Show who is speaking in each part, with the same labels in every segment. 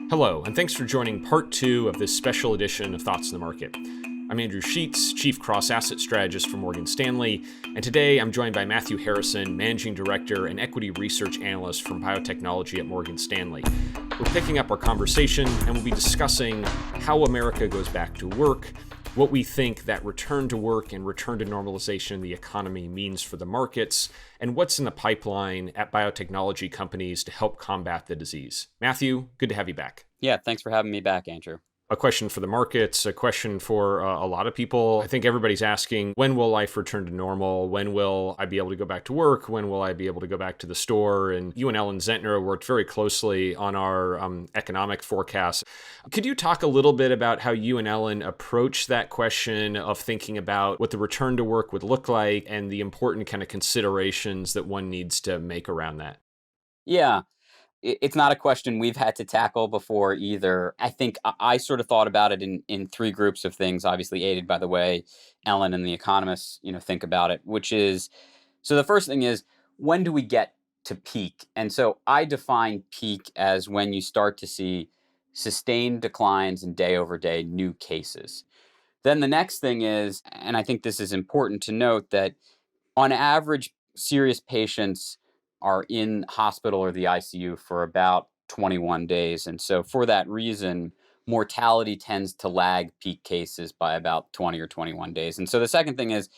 Speaker 1: Hello, and thanks for joining part 2 of this special edition of Thoughts in the Market. I'm Andrew Sheets, Chief Cross-Asset Strategist for Morgan Stanley, and today I'm joined by Matthew Harrison, Managing Director and Equity Research Analyst from Biotechnology at Morgan Stanley. We're picking up our conversation, and we'll be discussing how America goes back to work, what we think that return to work and return to normalization in the economy means for the markets, and what's in the pipeline at biotechnology companies to help combat the disease. Matthew, good to have you back.
Speaker 2: Yeah, thanks for having me back, Andrew.
Speaker 1: A question for the markets, a question for a lot of people. I think everybody's asking, when will life return to normal? When will I be able to go back to work? When will I be able to go back to the store? And you and Ellen Zentner worked very closely on our economic forecast. Could you talk a little bit about how you and Ellen approach that question of thinking about what the return to work would look like and the important kind of considerations that one needs to make around that?
Speaker 2: Yeah, it's not a question we've had to tackle before either. I think I sort of thought about it in three groups of things, obviously aided by the way Ellen and the economists, think about it, which is, so the first thing is, when do we get to peak? And so I define peak as when you start to see sustained declines in day over day new cases. Then the next thing is, and I think this is important to note, that on average, serious patients are in hospital or the ICU for about 21 days. And so, for that reason, mortality tends to lag peak cases by about 20 or 21 days. And so, the second thing is,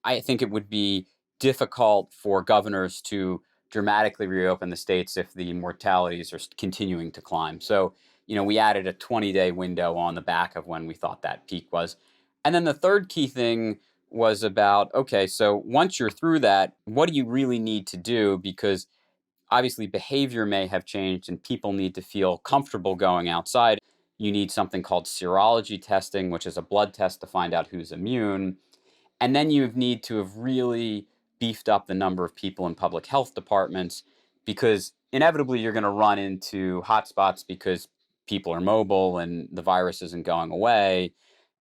Speaker 2: I think it would be difficult for governors to dramatically reopen the states if the mortalities are continuing to climb. So, we added a 20-day window on the back of when we thought that peak was. And then the third key thing was about, okay, so once you're through that, what do you really need to do? Because obviously behavior may have changed and people need to feel comfortable going outside. You need something called serology testing, which is a blood test to find out who's immune. And then you need to have really beefed up the number of people in public health departments, because inevitably you're going to run into hotspots because people are mobile and the virus isn't going away.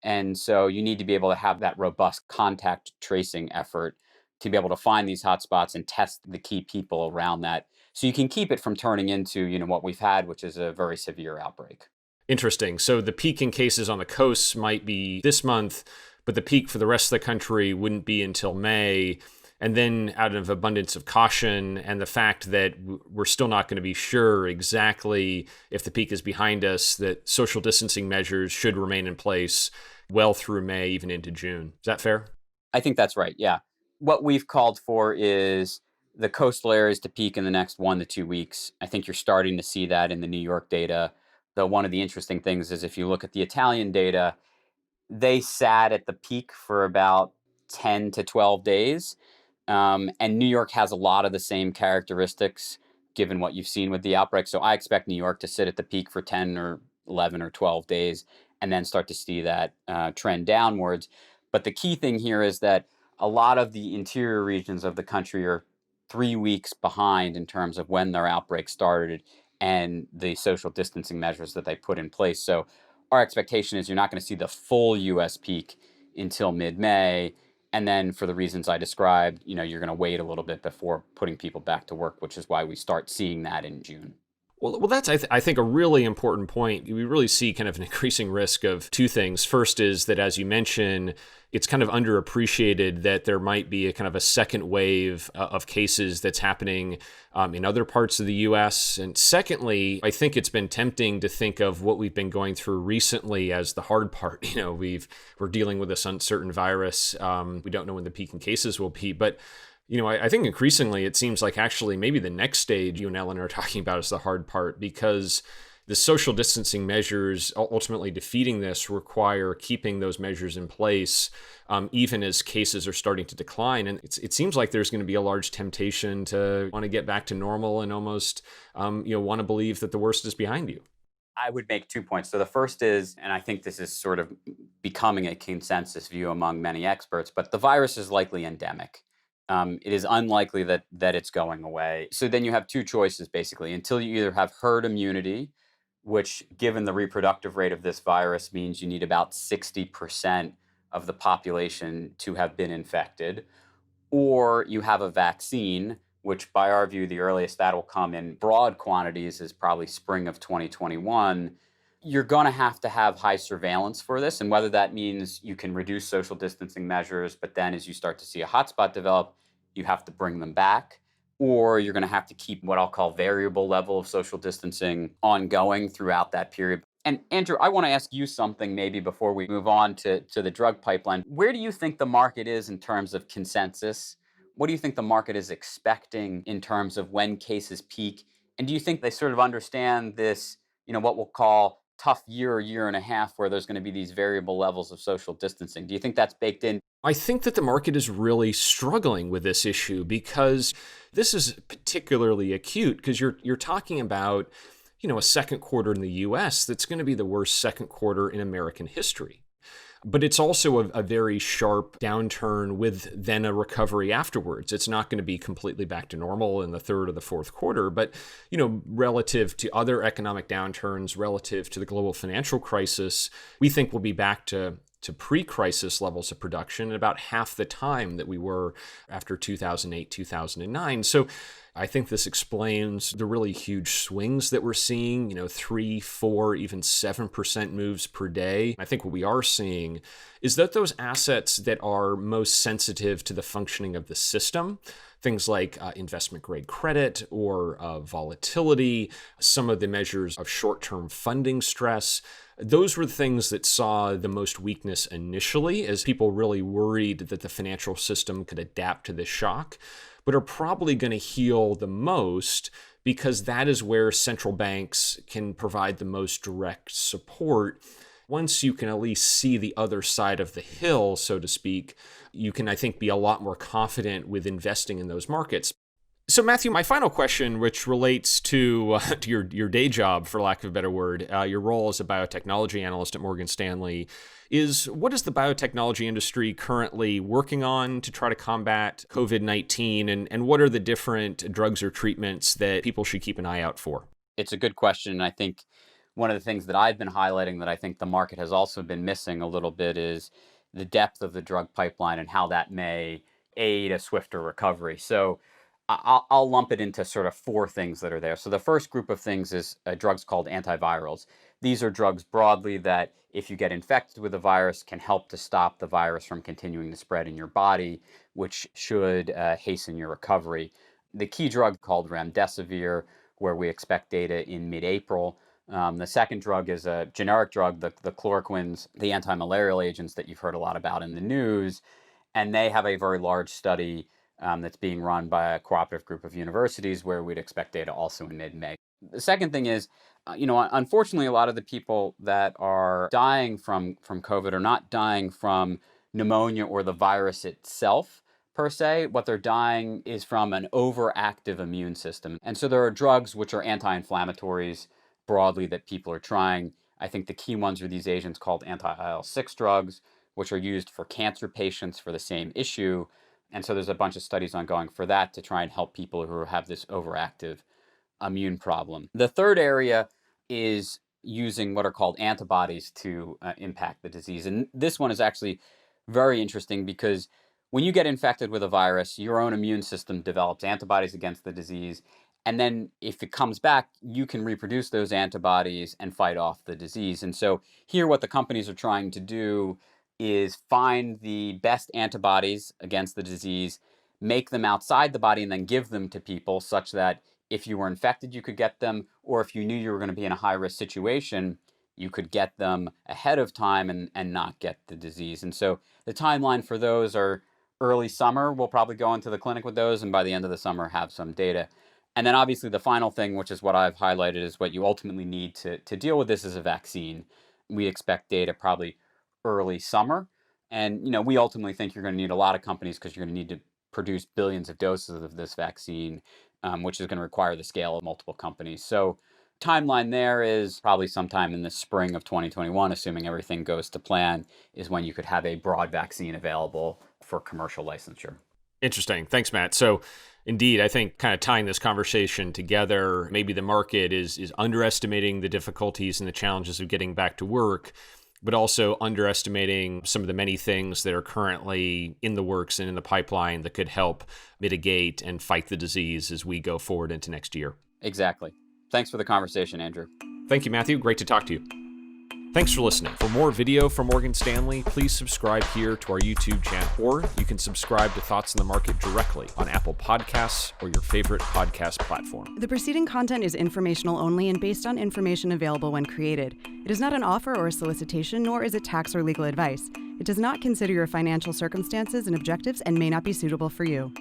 Speaker 2: And so you need to be able to have that robust contact tracing effort to be able to find these hotspots and test the key people around that. So you can keep it from turning into, what we've had, which is a very severe outbreak.
Speaker 1: Interesting. So the peak in cases on the coasts might be this month, but the peak for the rest of the country wouldn't be until May. And then, out of abundance of caution and the fact that we're still not going to be sure exactly if the peak is behind us, that social distancing measures should remain in place well through May, even into June. Is that fair?
Speaker 2: I think that's right. Yeah. What we've called for is the coastal areas to peak in the next 1 to 2 weeks. I think you're starting to see that in the New York data. Though one of the interesting things is, if you look at the Italian data, they sat at the peak for about 10 to 12 days. And New York has a lot of the same characteristics given what you've seen with the outbreak. So I expect New York to sit at the peak for 10 or 11 or 12 days and then start to see that trend downwards. But the key thing here is that a lot of the interior regions of the country are 3 weeks behind in terms of when their outbreak started and the social distancing measures that they put in place. So our expectation is you're not going to see the full US peak until mid-May. And then, for the reasons I described, you're going to wait a little bit before putting people back to work, which is why we start seeing that in June.
Speaker 1: Well, that's, I think, a really important point. We really see kind of an increasing risk of two things. First is that, as you mentioned, it's kind of underappreciated that there might be a kind of a second wave of cases that's happening in other parts of the U.S. And secondly, I think it's been tempting to think of what we've been going through recently as the hard part. We're dealing with this uncertain virus. We don't know when the peak in cases will be, but I think increasingly it seems like actually maybe the next stage you and Ellen are talking about is the hard part, because the social distancing measures ultimately defeating this require keeping those measures in place, even as cases are starting to decline. And it seems like there's going to be a large temptation to want to get back to normal and almost, want to believe that the worst is behind you.
Speaker 2: I would make 2 points. So the first is, and I think this is sort of becoming a consensus view among many experts, but the virus is likely endemic. It is unlikely that it's going away. So then you have two choices, basically. Until you either have herd immunity, which, given the reproductive rate of this virus, means you need about 60% of the population to have been infected, or you have a vaccine, which by our view, the earliest that will come in broad quantities is probably spring of 2021, you're going to have high surveillance for this. And whether that means you can reduce social distancing measures, but then as you start to see a hotspot develop, you have to bring them back, or you're going to have to keep what I'll call variable level of social distancing ongoing throughout that period. And Andrew, I want to ask you something maybe before we move on to the drug pipeline. Where do you think the market is in terms of consensus? What do you think the market is expecting in terms of when cases peak? And do you think they sort of understand this, what we'll call tough year or year and a half where there's going to be these variable levels of social distancing? Do you think that's baked in?
Speaker 1: I think that the market is really struggling with this issue because this is particularly acute because you're talking about, a second quarter in the US that's going to be the worst second quarter in American history. But it's also a very sharp downturn with then a recovery afterwards. It's not going to be completely back to normal in the third or the fourth quarter, but relative to other economic downturns, relative to the global financial crisis, we think we'll be back to pre-crisis levels of production in about half the time that we were after 2008, 2009. So I think this explains the really huge swings that we're seeing, 3, 4, even 7% moves per day. I think what we are seeing is that those assets that are most sensitive to the functioning of the system, things like investment grade credit or volatility, some of the measures of short-term funding stress, those were the things that saw the most weakness initially as people really worried that the financial system could adapt to this shock, but are probably going to heal the most because that is where central banks can provide the most direct support. Once you can at least see the other side of the hill, so to speak, you can, I think, be a lot more confident with investing in those markets. So, Matthew, my final question, which relates to your day job, for lack of a better word, your role as a biotechnology analyst at Morgan Stanley, is what is the biotechnology industry currently working on to try to combat COVID-19, and what are the different drugs or treatments that people should keep an eye out for?
Speaker 2: It's a good question. And I think one of the things that I've been highlighting that I think the market has also been missing a little bit is the depth of the drug pipeline and how that may aid a swifter recovery. So I'll lump it into sort of four things that are there. So the first group of things is drugs called antivirals. These are drugs broadly that if you get infected with a virus can help to stop the virus from continuing to spread in your body, which should hasten your recovery. The key drug called remdesivir, where we expect data in mid-April. The second drug is a generic drug, the chloroquines, the anti-malarial agents that you've heard a lot about in the news. And they have a very large study that's being run by a cooperative group of universities where we'd expect data also in mid-May. The second thing is, unfortunately, a lot of the people that are dying from COVID are not dying from pneumonia or the virus itself, per se. What they're dying is from an overactive immune system. And so there are drugs which are anti-inflammatories broadly that people are trying. I think the key ones are these agents called anti-IL-6 drugs, which are used for cancer patients for the same issue. And so there's a bunch of studies ongoing for that to try and help people who have this overactive immune problem. The third area is using what are called antibodies to impact the disease. And this one is actually very interesting because when you get infected with a virus, your own immune system develops antibodies against the disease. And then if it comes back, you can reproduce those antibodies and fight off the disease. And so here, what the companies are trying to do is find the best antibodies against the disease, make them outside the body, and then give them to people such that if you were infected, you could get them, or if you knew you were going to be in a high-risk situation, you could get them ahead of time and not get the disease. And so the timeline for those are early summer. We'll probably go into the clinic with those, and by the end of the summer have some data. And then obviously the final thing, which is what I've highlighted, is what you ultimately need to deal with this is a vaccine. We expect data probably early summer. And, we ultimately think you're going to need a lot of companies because you're going to need to produce billions of doses of this vaccine, which is going to require the scale of multiple companies. So timeline there is probably sometime in the spring of 2021, assuming everything goes to plan, is when you could have a broad vaccine available for commercial licensure.
Speaker 1: Interesting. Thanks, Matt. So indeed, I think kind of tying this conversation together, maybe the market is underestimating the difficulties and the challenges of getting back to work. but also underestimating some of the many things that are currently in the works and in the pipeline that could help mitigate and fight the disease as we go forward into next year.
Speaker 2: Exactly. Thanks for the conversation, Andrew.
Speaker 1: Thank you, Matthew. Great to talk to you. Thanks for listening. For more video from Morgan Stanley, please subscribe here to our YouTube channel, or you can subscribe to Thoughts in the Market directly on Apple Podcasts or your favorite podcast platform.
Speaker 3: The preceding content is informational only and based on information available when created. It is not an offer or a solicitation, nor is it tax or legal advice. It does not consider your financial circumstances and objectives and may not be suitable for you.